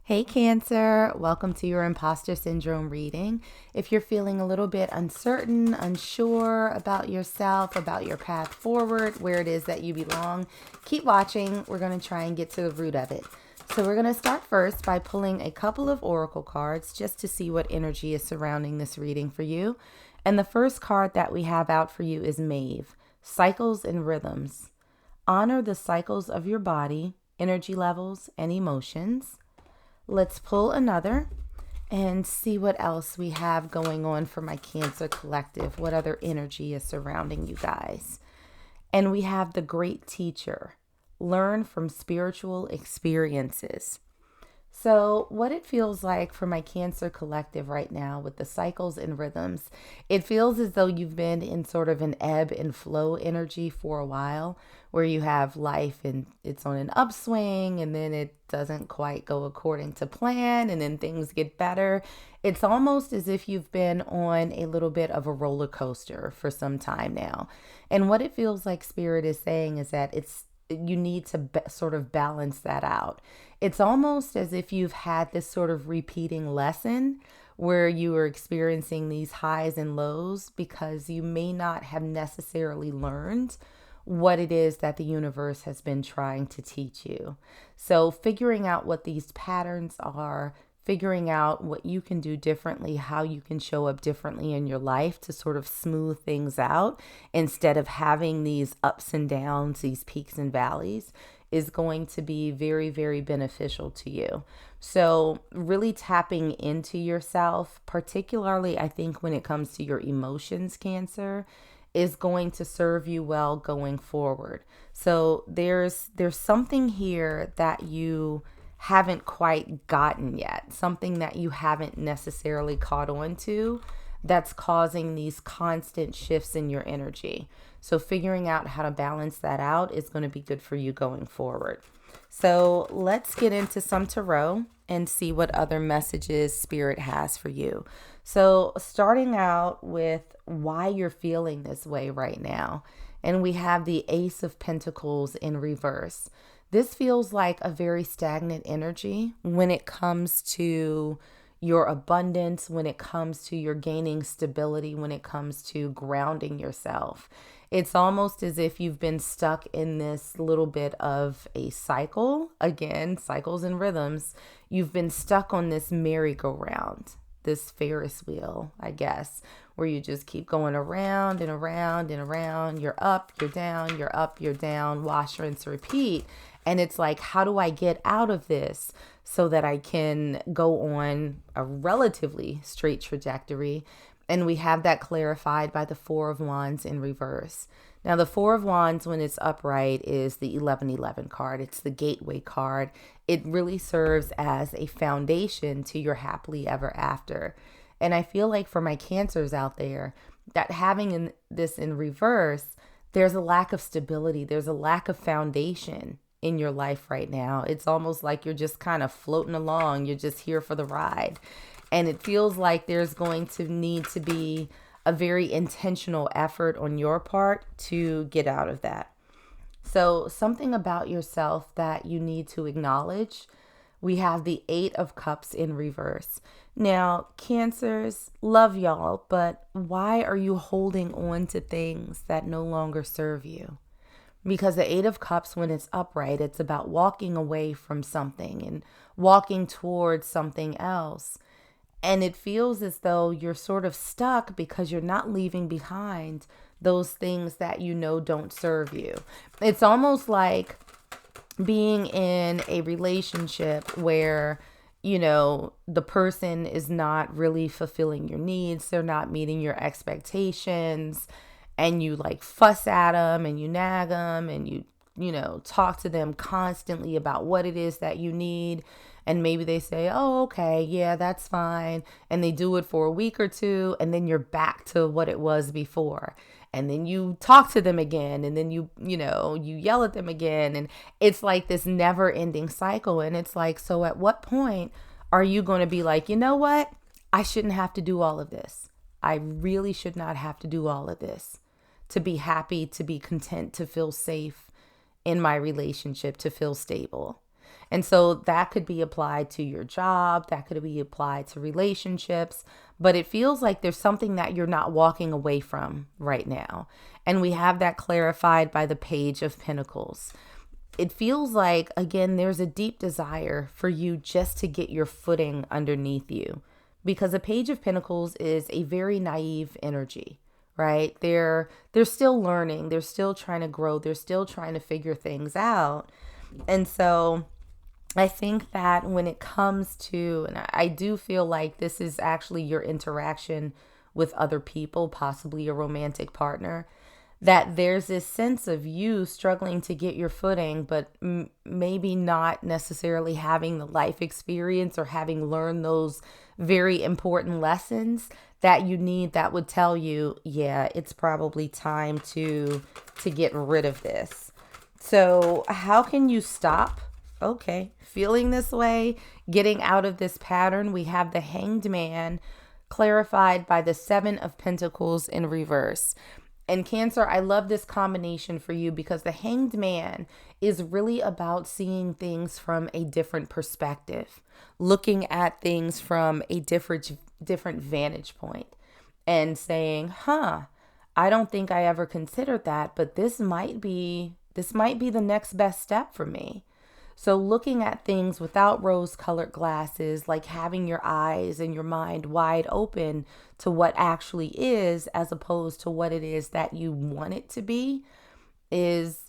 Hey Cancer, welcome to your Imposter Syndrome reading. If you're feeling a little bit uncertain, unsure about yourself, about your path forward, where it is that you belong, keep watching. We're going to try and get to the root of it. So we're going to start first by pulling a couple of oracle cards just to see what energy is surrounding this reading for you. And the first card that we have out for you is Maeve, Cycles and Rhythms. Honor the cycles of your body, energy levels, and emotions. Let's pull another and see what else we have going on for my Cancer collective. What other energy is surrounding you guys? And we have the Great Teacher. Learn from spiritual experiences. So what it feels like for my Cancer collective right now with the cycles and rhythms, it feels as though you've been in sort of an ebb and flow energy for a while, where you have life and it's on an upswing and then it doesn't quite go according to plan and then things get better. It's almost as if you've been on a little bit of a roller coaster for some time now. And what it feels like Spirit is saying is that you need to sort of balance that out. It's almost as if you've had this sort of repeating lesson where you are experiencing these highs and lows because you may not have necessarily learned what it is that the universe has been trying to teach you. So figuring out what these patterns are, figuring out what you can do differently, how you can show up differently in your life to sort of smooth things out instead of having these ups and downs, these peaks and valleys, is going to be very, very beneficial to you. So really tapping into yourself, particularly I think when it comes to your emotions, Cancer, is going to serve you well going forward. So there's something here that you haven't quite gotten yet, something that you haven't necessarily caught on to that's causing these constant shifts in your energy. So figuring out how to balance that out is going to be good for you going forward. So let's get into some tarot and see what other messages Spirit has for you. So starting out with why you're feeling this way right now. And we have the Ace of Pentacles in reverse. This feels like a very stagnant energy when it comes to your abundance, when it comes to your gaining stability, when it comes to grounding yourself. It's almost as if you've been stuck in this little bit of a cycle. Again, cycles and rhythms. You've been stuck on this merry-go-round, this Ferris wheel, I guess, where you just keep going around and around and around. You're up, you're down, you're up, you're down, wash, rinse, repeat. And it's like, how do I get out of this so that I can go on a relatively straight trajectory? And we have that clarified by the Four of Wands in reverse. Now, the Four of Wands, when it's upright, is the 1111 card. It's the gateway card. It really serves as a foundation to your happily ever after. And I feel like for my Cancers out there, that having this in reverse, there's a lack of stability. There's a lack of foundation in your life right now. It's almost like you're just kind of floating along. You're just here for the ride. And it feels like there's going to need to be a very intentional effort on your part to get out of that. So something about yourself that you need to acknowledge. We have the Eight of Cups in reverse. Now, Cancers, love y'all, but why are you holding on to things that no longer serve you? Because the Eight of Cups, when it's upright, it's about walking away from something and walking towards something else. And it feels as though you're sort of stuck because you're not leaving behind those things that you know don't serve you. It's almost like being in a relationship where, the person is not really fulfilling your needs. They're not meeting your expectations. And you like fuss at them and you nag them and you talk to them constantly about what it is that you need. And maybe they say, oh, okay, yeah, that's fine. And they do it for a week or two. And then you're back to what it was before. And then you talk to them again. And then you yell at them again. And it's like this never ending cycle. And it's like, so at what point are you going to be like, you know what? I shouldn't have to do all of this. I really should not have to do all of this to be happy, to be content, to feel safe in my relationship, to feel stable. And so that could be applied to your job, that could be applied to relationships, but it feels like there's something that you're not walking away from right now. And we have that clarified by the Page of Pentacles. It feels like, again, there's a deep desire for you just to get your footing underneath you, because a Page of Pentacles is a very naive energy, right? They're still learning, they're still trying to grow, they're still trying to figure things out. And so I think that when it comes to, and I do feel like this is actually your interaction with other people, possibly a romantic partner, that there's this sense of you struggling to get your footing, but maybe not necessarily having the life experience or having learned those very important lessons that you need that would tell you, yeah, it's probably time to get rid of this. So how can you stop? Okay, feeling this way, getting out of this pattern. We have the Hanged Man clarified by the Seven of Pentacles in reverse. And Cancer, I love this combination for you because the Hanged Man is really about seeing things from a different perspective, looking at things from a different vantage point and saying, I don't think I ever considered that, but this might be the next best step for me. So looking at things without rose-colored glasses, like having your eyes and your mind wide open to what actually is, as opposed to what it is that you want it to be, is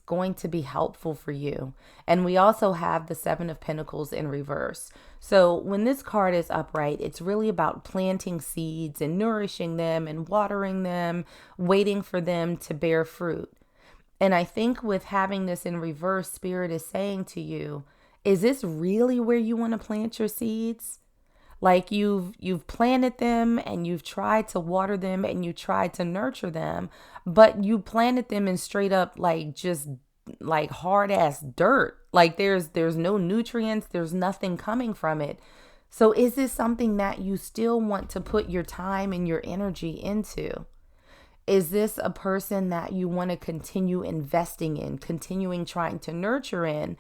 going to be helpful for you. And we also have the Seven of Pentacles in reverse. So when this card is upright, it's really about planting seeds and nourishing them and watering them, waiting for them to bear fruit. And I think with having this in reverse, Spirit is saying to you, is this really where you want to plant your seeds? Like you've planted them and you've tried to water them and you tried to nurture them, but you planted them in straight up like just like hard ass dirt. Like there's no nutrients, there's nothing coming from it. So is this something that you still want to put your time and your energy into? Is this a person that you want to continue investing in, continuing trying to nurture in,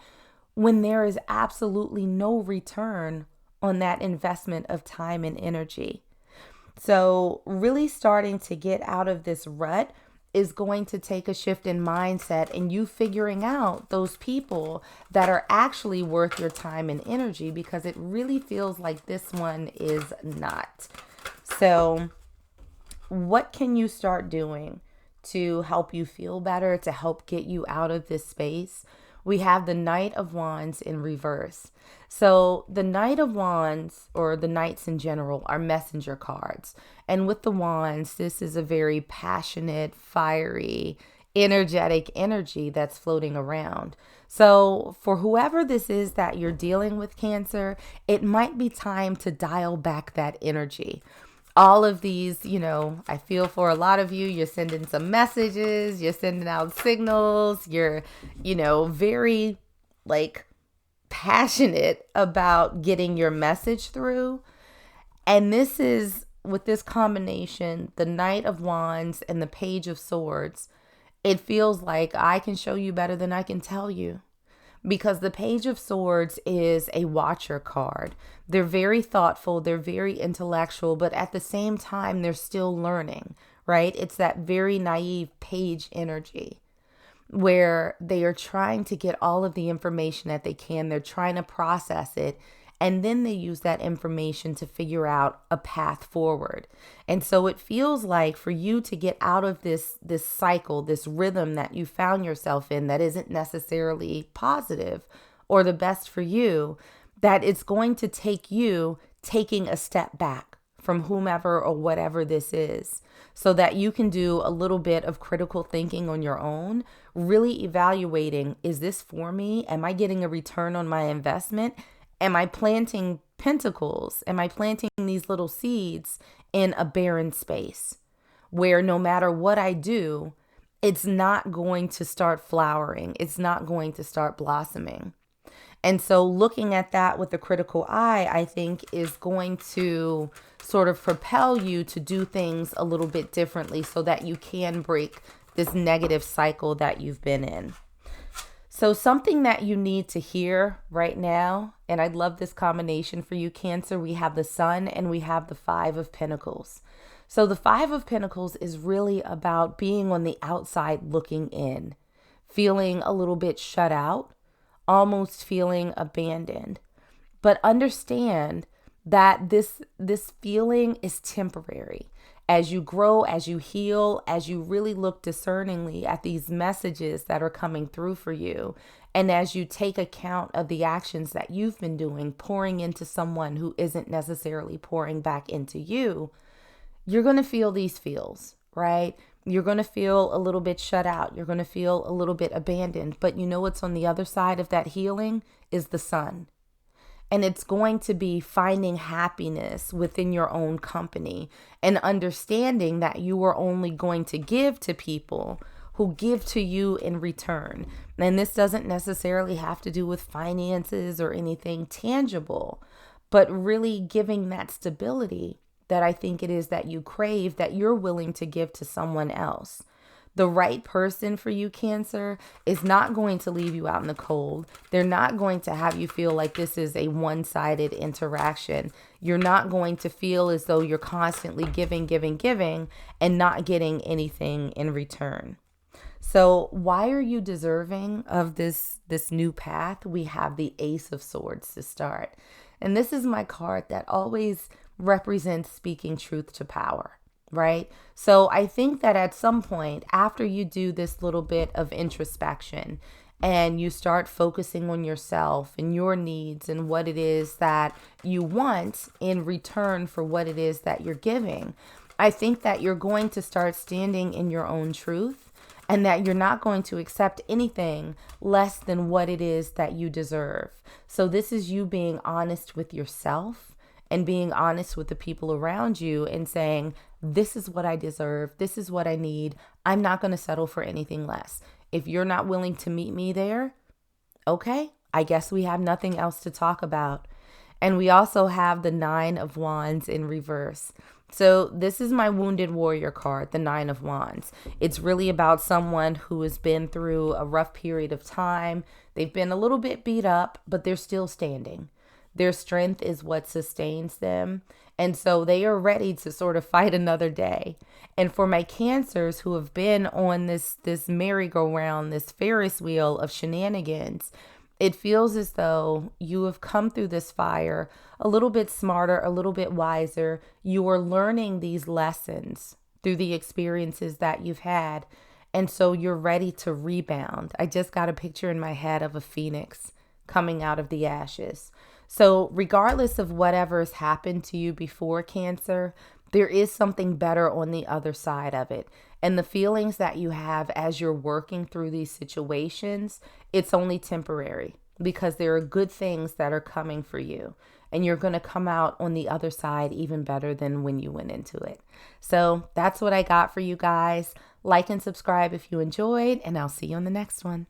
when there is absolutely no return on that investment of time and energy? So really starting to get out of this rut is going to take a shift in mindset and you figuring out those people that are actually worth your time and energy, because it really feels like this one is not. So what can you start doing to help you feel better, to help get you out of this space? We have the Knight of Wands in reverse. So the Knight of Wands, or the Knights in general, are messenger cards. And with the Wands, this is a very passionate, fiery, energetic energy that's floating around. So for whoever this is that you're dealing with, Cancer, it might be time to dial back that energy. All of these, I feel for a lot of you, you're sending some messages, you're sending out signals, you're, very passionate about getting your message through. And this is, with this combination, the Knight of Wands and the Page of Swords, it feels like I can show you better than I can tell you. Because the Page of Swords is a watcher card. They're very thoughtful, they're very intellectual, but at the same time, they're still learning, right? It's that very naive page energy where they are trying to get all of the information that they can. They're trying to process it. And then they use that information to figure out a path forward. And so it feels like for you to get out of this cycle, this rhythm that you found yourself in that isn't necessarily positive or the best for you, that it's going to take you taking a step back from whomever or whatever this is, so that you can do a little bit of critical thinking on your own, really evaluating, is this for me? Am I getting a return on my investment? Am I planting pentacles? Am I planting these little seeds in a barren space where no matter what I do, it's not going to start flowering. It's not going to start blossoming. And so looking at that with a critical eye, I think is going to sort of propel you to do things a little bit differently so that you can break this negative cycle that you've been in. So something that you need to hear right now, and I love this combination for you, Cancer. We have the Sun and we have the Five of Pentacles. So the Five of Pentacles is really about being on the outside looking in, feeling a little bit shut out, almost feeling abandoned. But understand that this feeling is temporary. As you grow, as you heal, as you really look discerningly at these messages that are coming through for you, and as you take account of the actions that you've been doing, pouring into someone who isn't necessarily pouring back into you, you're going to feel these feels, right? You're going to feel a little bit shut out. You're going to feel a little bit abandoned. But you know what's on the other side of that healing is the Sun. And it's going to be finding happiness within your own company and understanding that you are only going to give to people who give to you in return. And this doesn't necessarily have to do with finances or anything tangible, but really giving that stability that I think it is that you crave, that you're willing to give to someone else. The right person for you, Cancer, is not going to leave you out in the cold. They're not going to have you feel like this is a one-sided interaction. You're not going to feel as though you're constantly giving, and not getting anything in return. So why are you deserving of this new path? We have the Ace of Swords to start. And this is my card that always represents speaking truth to power. Right? So I think that at some point after you do this little bit of introspection and you start focusing on yourself and your needs and what it is that you want in return for what it is that you're giving, I think that you're going to start standing in your own truth and that you're not going to accept anything less than what it is that you deserve. So this is you being honest with yourself and being honest with the people around you and saying, this is what I deserve. This is what I need. I'm not going to settle for anything less. If you're not willing to meet me there, okay, I guess we have nothing else to talk about. And we also have the Nine of Wands in reverse. So this is my Wounded Warrior card, the Nine of Wands. It's really about someone who has been through a rough period of time. They've been a little bit beat up, but they're still standing. Their strength is what sustains them. And so they are ready to sort of fight another day. And for my Cancers who have been on this merry-go-round, this Ferris wheel of shenanigans, it feels as though you have come through this fire a little bit smarter, a little bit wiser. You are learning these lessons through the experiences that you've had. And so you're ready to rebound. I just got a picture in my head of a phoenix coming out of the ashes. So regardless of whatever has happened to you before, Cancer, there is something better on the other side of it. And the feelings that you have as you're working through these situations, it's only temporary because there are good things that are coming for you. And you're going to come out on the other side even better than when you went into it. So that's what I got for you guys. Like and subscribe if you enjoyed, and I'll see you on the next one.